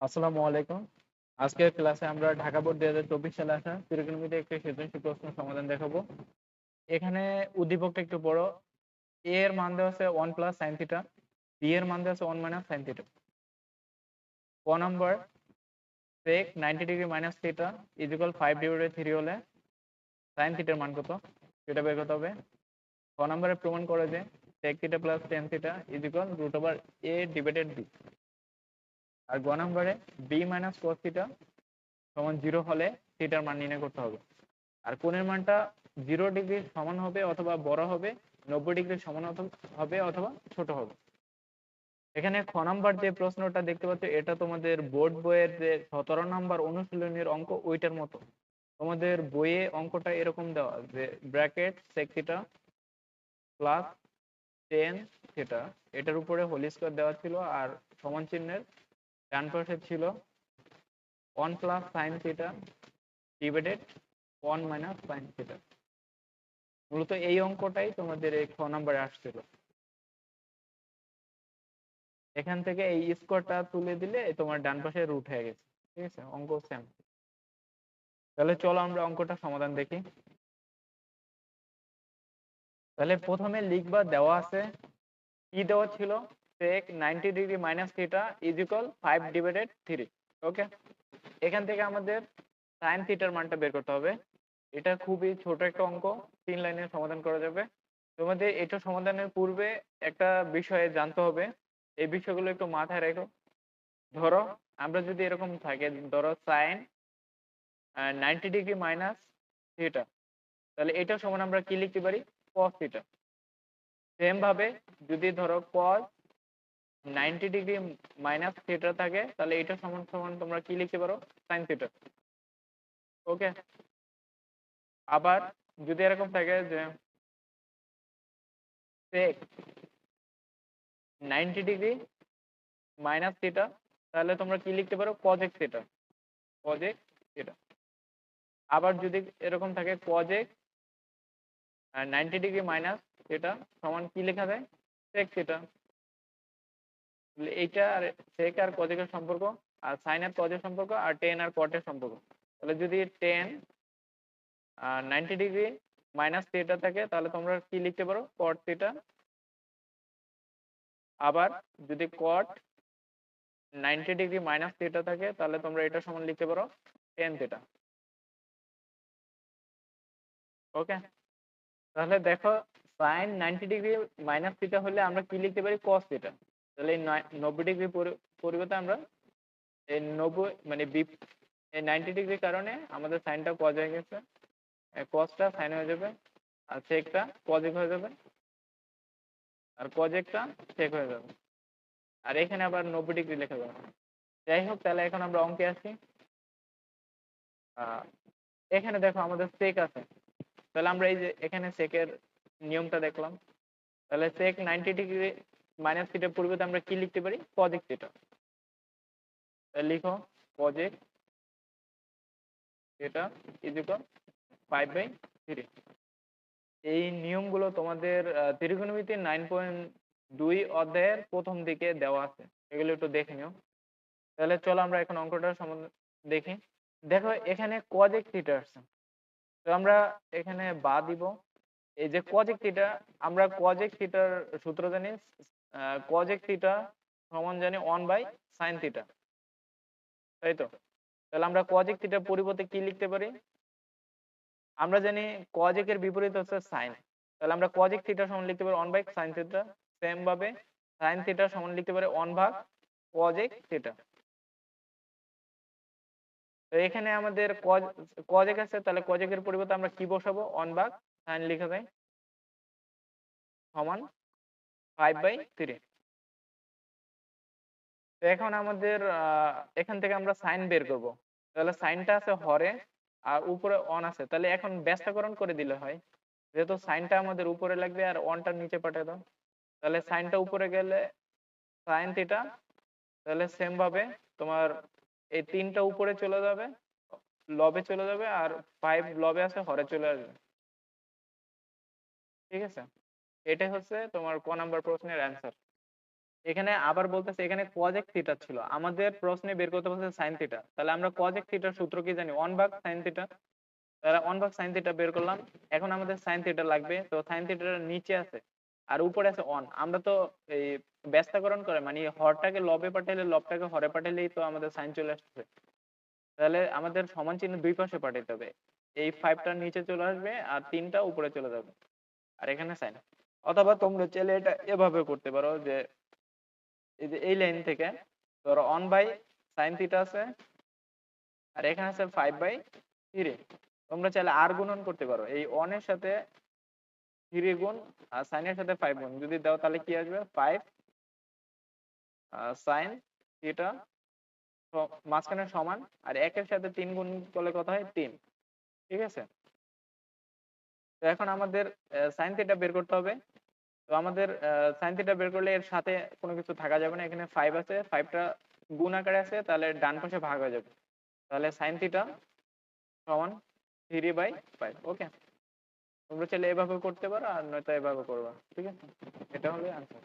আসসালামু আলাইকুম। আজকের ক্লাসে আমরা ঢাকা বোর্ড 2024 সালে আসা ত্রিকোণমিতির একটি সৃজনশীল প্রশ্ন সমাধান দেখাবো। এখানে উদ্দীপকটা একটু বড়। এ এর মান দেওয়া আছে 1 প্লাস সাইন থিটা, বি এর মান দেওয়া আছে 1 মাইনাস সাইন থিটা। ক নম্বর, sec 90 degree minus theta is equal 5 divided 3 হলে সাইন থিটার মান কত সেটা বের করতে হবে। ক নম্বরে প্রমাণ করে যে sec theta plus tan theta is equal root over a divided b। আর গ নম্বরে b মাইনাস cos থিটা সমান 0 হলে থিটার মান নির্ণয় করতে হবে। আর কোণের মানটা 0 ডিগ্রি সমান হবে অথবা বড় হবে, 90 ডিগ্রি সমান হবে অথবা ছোট হবে। এখানে খ নাম্বার যে প্রশ্নটা দেখতে পাচ্ছ এটা তোমাদের বোর্ড বইয়ের যে 17 নাম্বার অনুশীলনের অঙ্ক ওইটার মতো। তোমাদের বইয়ে অঙ্কটা এরকম দেওয়া যে bracket sec theta plus tan theta, এটার উপরে হোল স্কয়ার দেওয়া ছিল আর সমান চিহ্নের ডান পাশে ছিল 1 plus sine theta divided 1 minus sine theta. মূলত এই অঙ্কটাই তোমাদের এই খ নাম্বারে আসছিল। এখান থেকে এই স্কোয়ারটা তুলে দিলে তোমার ডান পাশে রুট হয়ে গেছে। ঠিক আছে, অঙ্ক সেম। তাহলে চলো আমরা অঙ্কটা সমাধান দেখি। তাহলে প্রথমে লিখবা, দেওয়া আছে কি দেওয়া ছিল, sec 90 degree minus theta is equal 5 divided 3। ওকে, এখান থেকে আমাদের সাইন থিটার মানটা বের করতে হবে। এটা খুবই ছোট একটা অঙ্ক, 3 লাইনে সমাধান করা যাবে। তোমাদের এটা সমাধানের পূর্বে একটা বিষয়ে জানতে হবে, এই বিষয়গুলো একটু মাথায় রেখো। ধরো আমরা যদি এরকম থাকে, ধরো সাইন 90 ডিগ্রি মাইনাস থিটা, তাহলে এটা সমান আমরা কি লিখতে পারি, cos থিটা। সেম ভাবে যদি ধরো cos 90 ডিগ্রি মাইনাস থিটা থাকে, তাহলে এটা সমান সমান তোমরা কি লিখতে পারো, সাইন থিটা। ওকে, আবার যদি এরকম থাকে যে sec 90 ডিগ্রি মাইনাস থিটা, তাহলে তোমরা কি লিখতে পারো, cosec থিটা। cosec theta. আবার যদি এরকম থাকে cosec 90 ডিগ্রি মাইনাস থিটা সমান কি লেখা যায়, sec থিটা। এইটা আর sec আর cosec এর সম্পর্ক, আর sin আর cos এর সম্পর্ক, আর tan আর cot এর সম্পর্ক। তাহলে যদি tan 90 ডিগ্রি মাইনাস থিটা থাকে, তাহলে তোমরা কি লিখতে পারো, cot থিটা। আবার যদি cot 90 ডিগ্রি মাইনাস থিটা থাকে, তাহলে তোমরা এটা সমান লিখতে পারো tan থিটা। ওকে, তাহলে দেখো সাইন 90 ডিগ্রি মাইনাস থিটা হলে আমরা কি লিখতে পারি, cos থিটা। তাহলে এই 90 ডিগ্রি পরিবর্তে আমরা এই 90 মানে এই 90 ডিগ্রির কারণে আমাদের সাইনটা cos হয়ে গেছে, cosটা সাইন হয়ে যাবে, আর সেকটা cosec হয়ে যাবে, আর cosecটা sec হয়ে যাবে। আর এখানে আবার 90 ডিগ্রি লেখা যাবে। যাই হোক, তাহলে এখন আমরা অঙ্কে আসি। এখানে দেখো আমাদের sec আছে, তাহলে আমরা এই যে এখানে সেকের নিয়মটা দেখলাম। তাহলে sec 90 ডিগ্রি মাইনাস থিটার পরিবর্তে আমরা কি লিখতে পারি, cosec থিটা। লিখো cosec থিটা ইজ ইকুয়াল 5/3। এই নিয়মগুলো তোমাদের ত্রিকোণমিতি 9.2 অধ্যায়ের প্রথম দিকে দেওয়া আছে, এগুলো একটু দেখে নিও। তাহলে চলো আমরা এখন অঙ্কটার সম্বন্ধে দেখি। দেখো এখানে cosec থিটা আসছে, তো আমরা এখানে বা দিব। এই যে cosec থিটা, আমরা cosec থিটার সূত্র জানি, cosec থিটা সমান জানি 1/sin থিটা, তাই তো। তাহলে আমরা cosec থিটার পরিবর্তে কি লিখতে পারি, আমরা জানি cosec এর বিপরীত হচ্ছে sin। তাহলে আমরা cosec থিটা সমান লিখতে পারি 1/sin থিটা। সেম ভাবে sin থিটা সমান লিখতে পারি 1/cosec থিটা। তো এখানে আমাদের cosec আছে, তাহলে cosec এর পরিবর্তে আমরা কি বসাবো, 1/sin লিখা যায় সমান 5/3। তো এখন আমাদের এখান থেকে আমরা সাইন বের করব। তাহলে সাইনটা আছে হরে আর উপরে অন আছে, তাহলে এখন ব্যস্তকরণ করে দিলে হয়। যেহেতু সাইনটা আমাদের উপরে লাগবে আর অনটা নিচে পাঠিয়ে দাও, তাহলে সাইনটা উপরে গেলে সাইন থিটা। তাহলে সেম ভাবে তোমার এই 3টা উপরে চলে যাবে, লবে চলে যাবে, আর 5 লবে আছে, হরে চলে আসবে। ঠিক আছে, এটাই হচ্ছে তোমার ক নাম্বার প্রশ্নের অ্যান্সার। এখানে আবার বলতেছে এখানে cos x থিটা ছিল, আমাদের প্রশ্নে বের করতে বলছে sin থিটা, তাহলে আমরা cos x থিটার সূত্র কি জানি, 1 ভাগ sin থিটা। তাহলে 1 ভাগ sin থিটা বের করলাম। এখন আমাদের sin থিটা লাগবে, তো sin থিটার নিচে আছে আর উপরে আছে 1। আমরা তো এই ব্যস্তকরণ করে মানে হরটাকে লবে পাঠাইলে লবটাকে হরে পাঠাইলেই তো আমাদের সাইন চলে আসছে। তাহলে আমাদের সমান চিহ্ন দুই পাশে পাঠাইতে হবে, এই 5টা নিচে চলে আসবে আর 3টা উপরে চলে যাবে, আর এখানে সাইন। অথবা তোমরা চাইলে এটা এভাবে করতে পারো যে এই যে এই লাইন থেকে ধরো 1/sin থিটা আছে আর এখানে আছে 5/3। তোমরা চাইলে আর গুণন করতে পারো, এই 1 এর সাথে 3 গুণ আর সাইনের সাথে 5 গুণ যদি দাও তাহলে কি আসবে 5 সাইন থিটা মাঝখানে সমান, আর 1 এর সাথে 3 গুণ করলে কত হয় 3। ঠিক আছে, তো এখন আমাদের সাইন থিটা বের করতে হবে। তো আমাদের সাইন থিটা বের করলে এর সাথে কোনো কিছু থাকা যাবে না, এখানে 5 আছে, 5টা গুণ আকারে আছে, তাহলে ডান পাশে ভাগ হয়ে যাবে। তাহলে সাইন থিটা সমান 3/5। ওকে, তোমরা চাইলে এভাবে করতে পারো আর নয়তো এভাবে করবা। ঠিক আছে, এটা হলো আনসার।